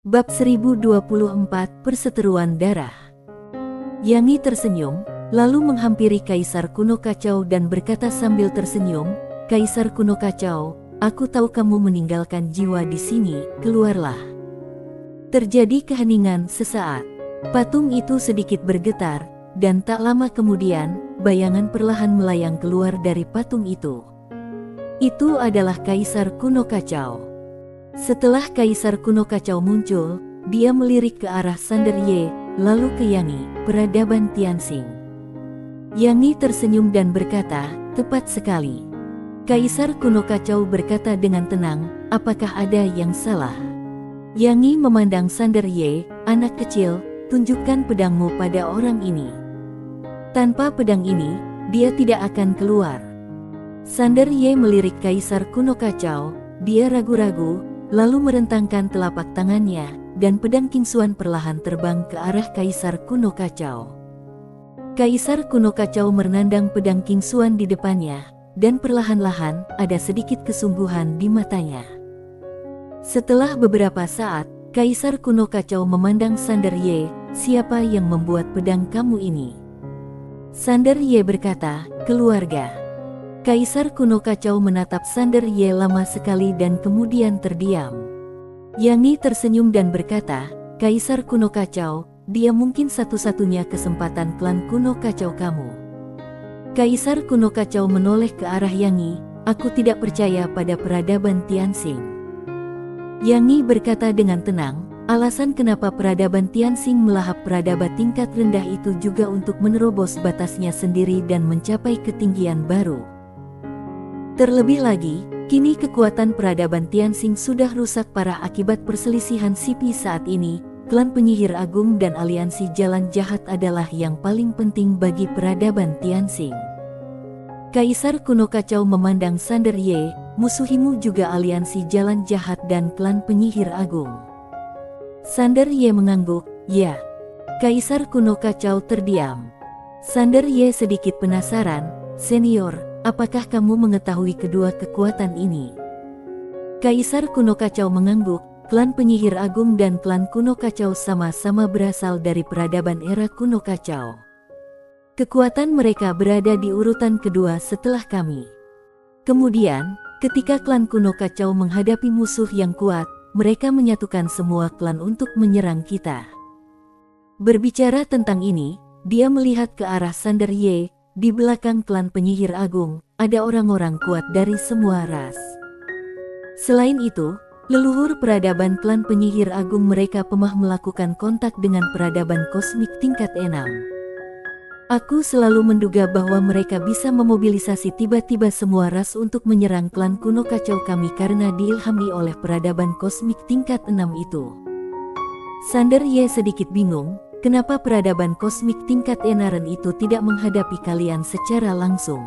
Bab 1024 Perseteruan Darah. Yangi tersenyum, lalu menghampiri Kaisar Kuno Kacau dan berkata sambil tersenyum, "Kaisar Kuno Kacau, aku tahu kamu meninggalkan jiwa di sini, keluarlah." Terjadi keheningan sesaat. Patung itu sedikit bergetar, dan tak lama kemudian, bayangan perlahan melayang keluar dari patung itu. Itu adalah Kaisar Kuno Kacau. Setelah Kaisar Kuno Kacau muncul, dia melirik ke arah Sander Ye, lalu ke Yangi, peradaban Tianxing. Yangi tersenyum dan berkata, "Tepat sekali." Kaisar Kuno Kacau berkata dengan tenang, "Apakah ada yang salah?" Yangi memandang Sander Ye, "Anak kecil, tunjukkan pedangmu pada orang ini. Tanpa pedang ini, dia tidak akan keluar." Sander Ye melirik Kaisar Kuno Kacau, dia ragu-ragu, lalu merentangkan telapak tangannya, dan pedang Kingxuan perlahan terbang ke arah Kaisar Kuno Kacau. Kaisar Kuno Kacau menandang pedang Kingxuan di depannya, dan perlahan-lahan ada sedikit kesungguhan di matanya. Setelah beberapa saat, Kaisar Kuno Kacau memandang Sander Ye, "Siapa yang membuat pedang kamu ini?" Sander Ye berkata, "Keluarga." Kaisar Kuno Kacau menatap Sander Ye lama sekali dan kemudian terdiam. Yangi tersenyum dan berkata, "Kaisar Kuno Kacau, dia mungkin satu-satunya kesempatan klan Kuno Kacau kamu." Kaisar Kuno Kacau menoleh ke arah Yangi, "Aku tidak percaya pada peradaban Tianxing." Yangi berkata dengan tenang, "Alasan kenapa peradaban Tianxing melahap peradaban tingkat rendah itu juga untuk menerobos batasnya sendiri dan mencapai ketinggian baru. Terlebih lagi, kini kekuatan peradaban Tianxing sudah rusak parah akibat perselisihan sipil saat ini. Klan Penyihir Agung dan Aliansi Jalan Jahat adalah yang paling penting bagi peradaban Tianxing." Kaisar Kuno Kacau memandang Sander Ye, "Musuhimu juga Aliansi Jalan Jahat dan Klan Penyihir Agung." Sander Ye mengangguk, "Ya." Kaisar Kuno Kacau terdiam. Sander Ye sedikit penasaran, "Senior, apakah kamu mengetahui kedua kekuatan ini?" Kaisar Kuno Kacau mengangguk, "Klan Penyihir Agung dan Klan Kuno Kacau sama-sama berasal dari peradaban era Kuno Kacau. Kekuatan mereka berada di urutan kedua setelah kami. Kemudian, ketika Klan Kuno Kacau menghadapi musuh yang kuat, mereka menyatukan semua klan untuk menyerang kita." Berbicara tentang ini, dia melihat ke arah Sander Ye. Di belakang Klan Penyihir Agung, ada orang-orang kuat dari semua ras. Selain itu, leluhur peradaban Klan Penyihir Agung mereka pernah melakukan kontak dengan peradaban kosmik tingkat 6. Aku selalu menduga bahwa mereka bisa memobilisasi tiba-tiba semua ras untuk menyerang Klan Kuno Kacau kami karena diilhami oleh peradaban kosmik tingkat 6 itu. Sander Ye sedikit bingung. Kenapa peradaban kosmik tingkat Enaren itu tidak menghadapi kalian secara langsung?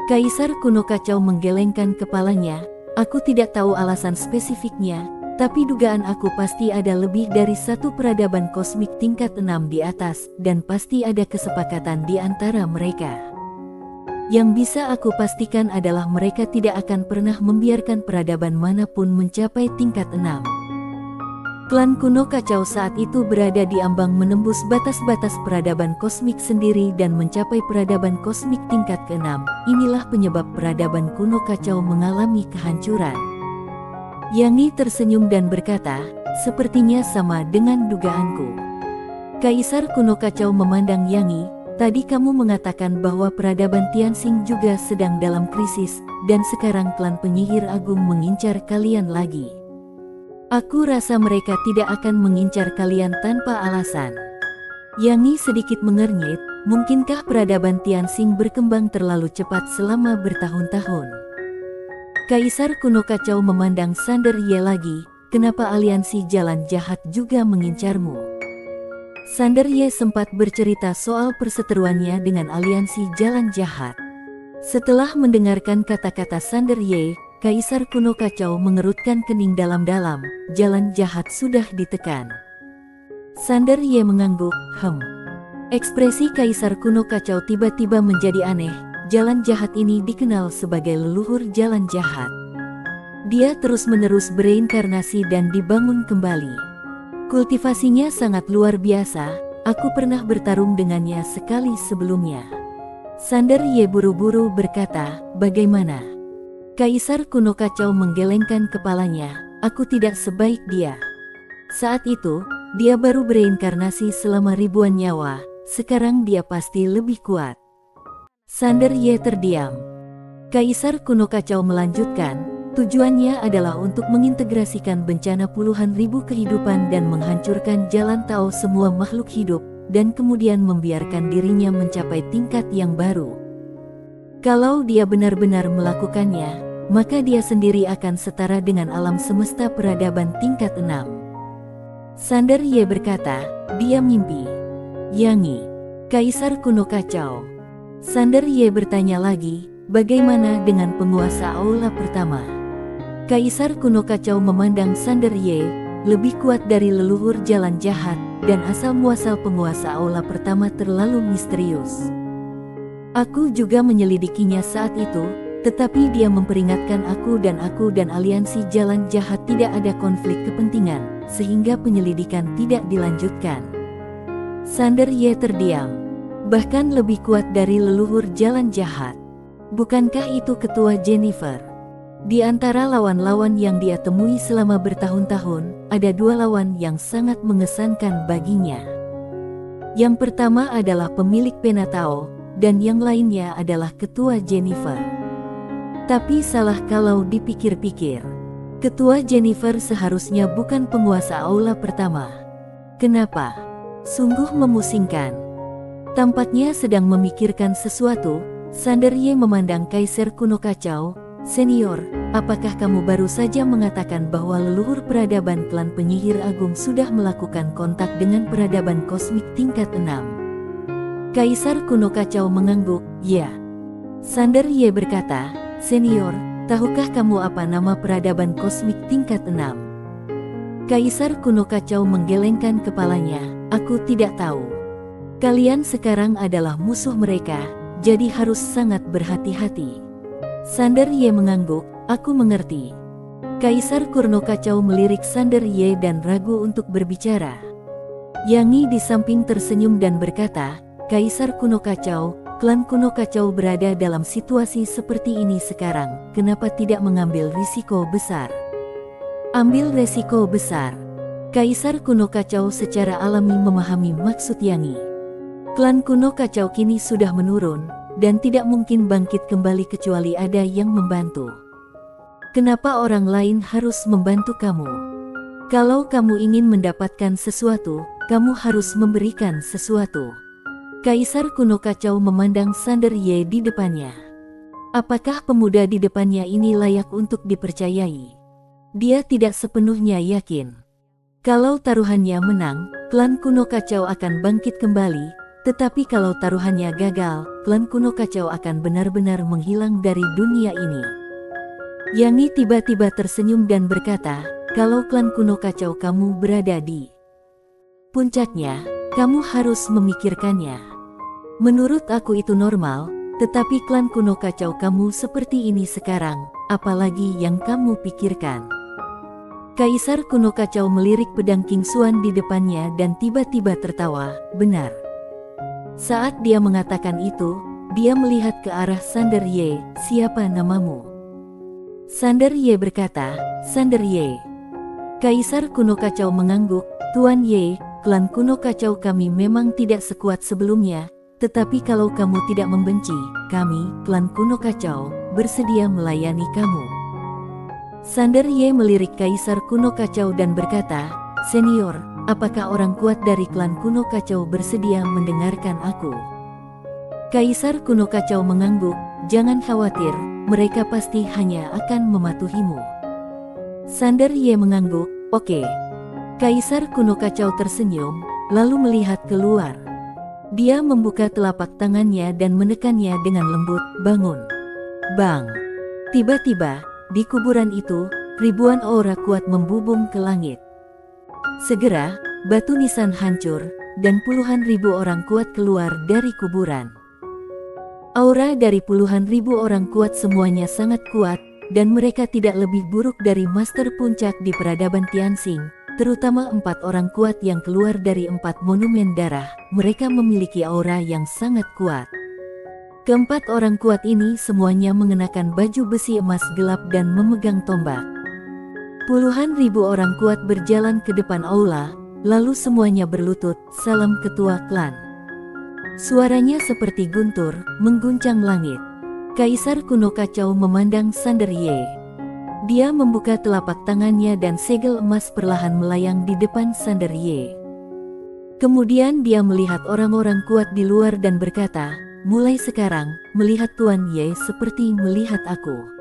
Kaisar Kuno Kacau menggelengkan kepalanya, "Aku tidak tahu alasan spesifiknya, tapi dugaan aku pasti ada lebih dari satu peradaban kosmik tingkat 6 di atas, dan pasti ada kesepakatan di antara mereka. Yang bisa aku pastikan adalah mereka tidak akan pernah membiarkan peradaban manapun mencapai tingkat 6. Klan Kuno Kacau saat itu berada di ambang menembus batas-batas peradaban kosmik sendiri dan mencapai peradaban kosmik tingkat ke-6. Inilah penyebab peradaban Kuno Kacau mengalami kehancuran." Yangi tersenyum dan berkata, "Sepertinya sama dengan dugaanku." Kaisar Kuno Kacau memandang Yangi, "Tadi kamu mengatakan bahwa peradaban Tianxing juga sedang dalam krisis, dan sekarang Klan Penyihir Agung mengincar kalian lagi. Aku rasa mereka tidak akan mengincar kalian tanpa alasan." Yangi sedikit mengernyit, "Mungkinkah peradaban Tianxing berkembang terlalu cepat selama bertahun-tahun?" Kaisar Kuno Kacau memandang Sander Ye lagi, "Kenapa Aliansi Jalan Jahat juga mengincarmu?" Sander Ye sempat bercerita soal perseteruannya dengan Aliansi Jalan Jahat. Setelah mendengarkan kata-kata Sander Ye, Kaisar Kuno Kacau mengerutkan kening dalam-dalam, "Jalan Jahat sudah ditekan." Sander Ye mengangguk, Ekspresi Kaisar Kuno Kacau tiba-tiba menjadi aneh. Jalan Jahat ini dikenal sebagai leluhur Jalan Jahat. Dia terus-menerus bereinkarnasi dan dibangun kembali. Kultivasinya sangat luar biasa, aku pernah bertarung dengannya sekali sebelumnya. Sander Ye buru-buru berkata, bagaimana? Kaisar kuno kacau menggelengkan kepalanya, aku tidak sebaik dia. Saat itu, dia baru bereinkarnasi selama ribuan nyawa, sekarang dia pasti lebih kuat. Sander Ye terdiam. Kaisar kuno kacau melanjutkan, tujuannya adalah untuk mengintegrasikan bencana puluhan ribu kehidupan dan menghancurkan jalan tao semua makhluk hidup, dan kemudian membiarkan dirinya mencapai tingkat yang baru. Kalau dia benar-benar melakukannya, maka dia sendiri akan setara dengan alam semesta peradaban tingkat 6. Sander Ye berkata, dia mimpi. Yangi, Kaisar kuno kacau. Sander Ye bertanya lagi, bagaimana dengan penguasa aula pertama? Kaisar kuno kacau memandang Sander Ye, lebih kuat dari leluhur jalan jahat, dan asal-muasal penguasa aula pertama terlalu misterius. Aku juga menyelidikinya saat itu, tetapi dia memperingatkan aku dan aliansi jalan jahat tidak ada konflik kepentingan, sehingga penyelidikan tidak dilanjutkan. Sander Ye terdiam. Bahkan lebih kuat dari leluhur jalan jahat. Bukankah itu ketua Jennifer? Di antara lawan-lawan yang dia temui selama bertahun-tahun, ada dua lawan yang sangat mengesankan baginya. Yang pertama adalah pemilik Penatao, dan yang lainnya adalah ketua Jennifer. Tapi salah kalau dipikir-pikir. Ketua Jennifer seharusnya bukan penguasa aula pertama. Kenapa? Sungguh memusingkan. Tampaknya sedang memikirkan sesuatu, Sander Ye memandang Kaisar kuno kacau. Senior, apakah kamu baru saja mengatakan bahwa leluhur peradaban klan penyihir agung sudah melakukan kontak dengan peradaban kosmik tingkat 6? Kaisar kuno kacau mengangguk, ya. Sander Ye berkata, senior, tahukah kamu apa nama peradaban kosmik tingkat 6? Kaisar kuno kacau menggelengkan kepalanya, aku tidak tahu. Kalian sekarang adalah musuh mereka, jadi harus sangat berhati-hati. Sander Ye mengangguk, aku mengerti. Kaisar kuno kacau melirik Sander Ye dan ragu untuk berbicara. Yangi di samping tersenyum dan berkata, Kaisar kuno kacau, klan kuno kacau berada dalam situasi seperti ini sekarang, kenapa tidak mengambil risiko besar? Ambil resiko besar. Kaisar kuno kacau secara alami memahami maksud Yangi. Klan kuno kacau kini sudah menurun, dan tidak mungkin bangkit kembali kecuali ada yang membantu. Kenapa orang lain harus membantu kamu? Kalau kamu ingin mendapatkan sesuatu, kamu harus memberikan sesuatu. Kaisar kuno kacau memandang Sander Ye di depannya. Apakah pemuda di depannya ini layak untuk dipercayai? Dia tidak sepenuhnya yakin. Kalau taruhannya menang, klan kuno kacau akan bangkit kembali. Tetapi kalau taruhannya gagal, klan kuno kacau akan benar-benar menghilang dari dunia ini. Yangi tiba-tiba tersenyum dan berkata, kalau klan kuno kacau kamu berada di puncaknya, kamu harus memikirkannya. Menurut aku itu normal, tetapi klan kuno kacau kamu seperti ini sekarang, apalagi yang kamu pikirkan. Kaisar kuno kacau melirik pedang King Xuan di depannya dan tiba-tiba tertawa, benar. Saat dia mengatakan itu, dia melihat ke arah Sander Ye, siapa namamu? Sander Ye berkata, Sander Ye. Kaisar kuno kacau mengangguk, Tuan Ye, klan kuno kacau kami memang tidak sekuat sebelumnya, tetapi kalau kamu tidak membenci, kami, klan kuno kacau, bersedia melayani kamu. Sander Ye melirik Kaisar kuno kacau dan berkata, senior, apakah orang kuat dari klan kuno kacau bersedia mendengarkan aku? Kaisar kuno kacau mengangguk, jangan khawatir, mereka pasti hanya akan mematuhimu. Sander Ye mengangguk, oke. Kaisar kuno kacau tersenyum, lalu melihat keluar. Dia membuka telapak tangannya dan menekannya dengan lembut, bangun. Bang! Tiba-tiba, di kuburan itu, ribuan aura kuat membubung ke langit. Segera, batu nisan hancur, dan puluhan ribu orang kuat keluar dari kuburan. Aura dari puluhan ribu orang kuat semuanya sangat kuat, dan mereka tidak lebih buruk dari Master Puncak di peradaban Tianxing, terutama 4 orang kuat yang keluar dari 4 monumen darah. Mereka memiliki aura yang sangat kuat. Keempat orang kuat ini semuanya mengenakan baju besi emas gelap dan memegang tombak. Puluhan ribu orang kuat berjalan ke depan aula, lalu semuanya berlutut, salam ketua klan. Suaranya seperti guntur, mengguncang langit. Kaisar kuno kacau memandang Sander Ye. Dia membuka telapak tangannya dan segel emas perlahan melayang di depan Sander Ye. Kemudian dia melihat orang-orang kuat di luar dan berkata, "Mulai sekarang, melihat Tuan Ye seperti melihat aku.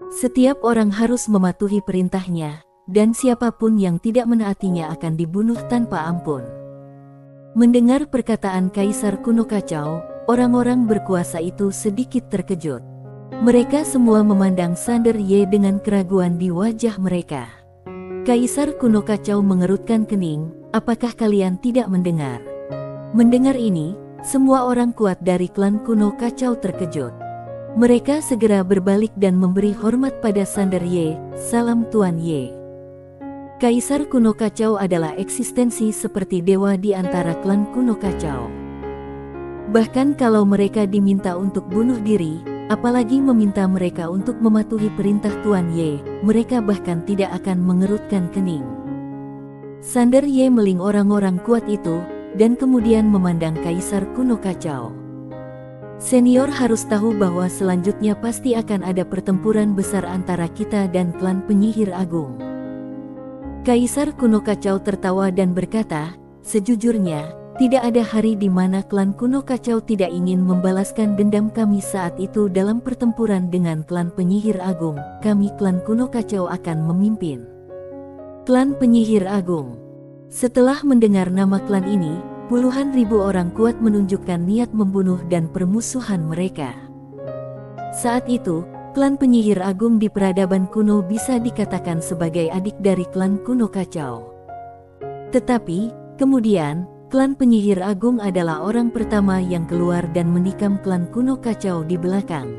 Setiap orang harus mematuhi perintahnya, dan siapapun yang tidak menaatinya akan dibunuh tanpa ampun." Mendengar perkataan Kaisar kuno kacau, orang-orang berkuasa itu sedikit terkejut. Mereka semua memandang Sander Ye dengan keraguan di wajah mereka. Kaisar kuno kacau mengerutkan kening, "Apakah kalian tidak mendengar?" Mendengar ini, semua orang kuat dari klan kuno kacau terkejut. Mereka segera berbalik dan memberi hormat pada Sander Ye, "Salam Tuan Ye." Kaisar kuno kacau adalah eksistensi seperti dewa di antara klan kuno kacau. Bahkan kalau mereka diminta untuk bunuh diri, apalagi meminta mereka untuk mematuhi perintah Tuan Ye, mereka bahkan tidak akan mengerutkan kening. Sander Ye meling orang-orang kuat itu, dan kemudian memandang Kaisar kuno kacau. "Senior harus tahu bahwa selanjutnya pasti akan ada pertempuran besar antara kita dan klan penyihir agung." Kaisar kuno kacau tertawa dan berkata, "Sejujurnya, tidak ada hari di mana klan kuno kacau tidak ingin membalaskan dendam kami saat itu dalam pertempuran dengan klan penyihir agung. Kami klan kuno kacau akan memimpin." Klan penyihir agung. Setelah mendengar nama klan ini, puluhan ribu orang kuat menunjukkan niat membunuh dan permusuhan mereka. Saat itu, klan penyihir agung di peradaban kuno bisa dikatakan sebagai adik dari klan kuno kacau. Tetapi, kemudian, klan penyihir agung adalah orang pertama yang keluar dan menikam klan kuno kacau di belakang.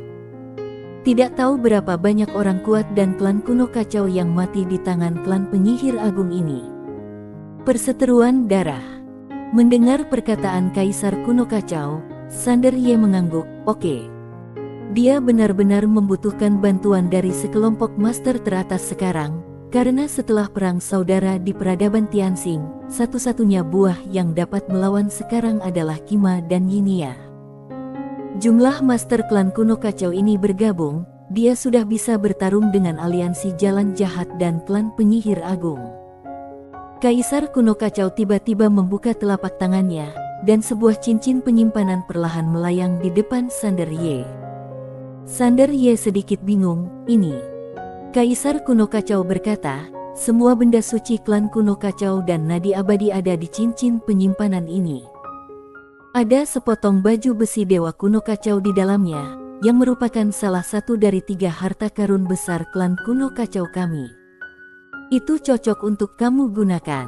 Tidak tahu berapa banyak orang kuat dan klan kuno kacau yang mati di tangan klan penyihir agung ini. Perseteruan darah. Mendengar perkataan Kaisar kuno kacau, Sander Ye mengangguk, "Oke. Dia benar-benar membutuhkan bantuan dari sekelompok master teratas sekarang, karena setelah perang saudara di peradaban Tianxing, satu-satunya buah yang dapat melawan sekarang adalah Kima dan Yinia." Jumlah master klan kuno kacau ini bergabung, dia sudah bisa bertarung dengan aliansi jalan jahat dan klan penyihir agung. Kaisar kuno kacau tiba-tiba membuka telapak tangannya, dan sebuah cincin penyimpanan perlahan melayang di depan Sander Ye. Sander Ye sedikit bingung, "Ini." Kaisar kuno kacau berkata, "Semua benda suci klan kuno kacau dan nadi abadi ada di cincin penyimpanan ini. Ada sepotong baju besi dewa kuno kacau di dalamnya, yang merupakan salah satu dari 3 harta karun besar klan kuno kacau kami. Itu cocok untuk kamu gunakan."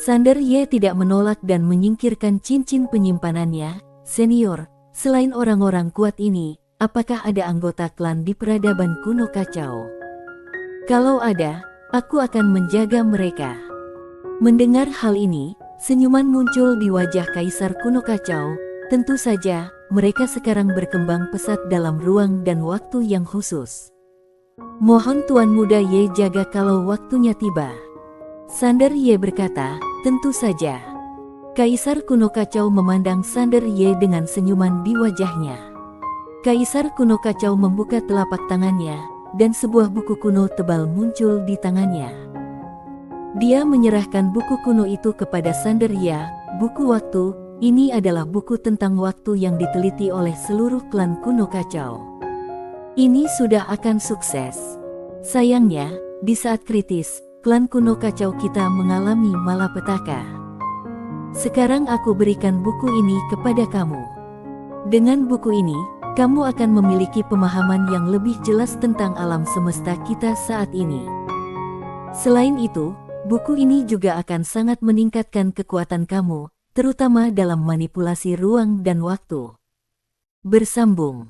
Sander Ye tidak menolak dan menyingkirkan cincin penyimpanannya. "Senior, selain orang-orang kuat ini, apakah ada anggota klan di peradaban kuno kacau? Kalau ada, aku akan menjaga mereka." Mendengar hal ini, senyuman muncul di wajah Kaisar kuno kacau. Tentu saja, mereka sekarang berkembang pesat dalam ruang dan waktu yang khusus. "Mohon Tuan Muda Ye jaga kalau waktunya tiba." Sander Ye berkata, "Tentu saja." Kaisar kuno kacau memandang Sander Ye dengan senyuman di wajahnya. Kaisar kuno kacau membuka telapak tangannya, dan sebuah buku kuno tebal muncul di tangannya. Dia menyerahkan buku kuno itu kepada Sander Ye. "Buku waktu, ini adalah buku tentang waktu yang diteliti oleh seluruh klan kuno kacau. Ini sudah akan sukses. Sayangnya, di saat kritis, klan kuno kacau kita mengalami malapetaka. Sekarang aku berikan buku ini kepada kamu. Dengan buku ini, kamu akan memiliki pemahaman yang lebih jelas tentang alam semesta kita saat ini. Selain itu, buku ini juga akan sangat meningkatkan kekuatan kamu, terutama dalam manipulasi ruang dan waktu." Bersambung.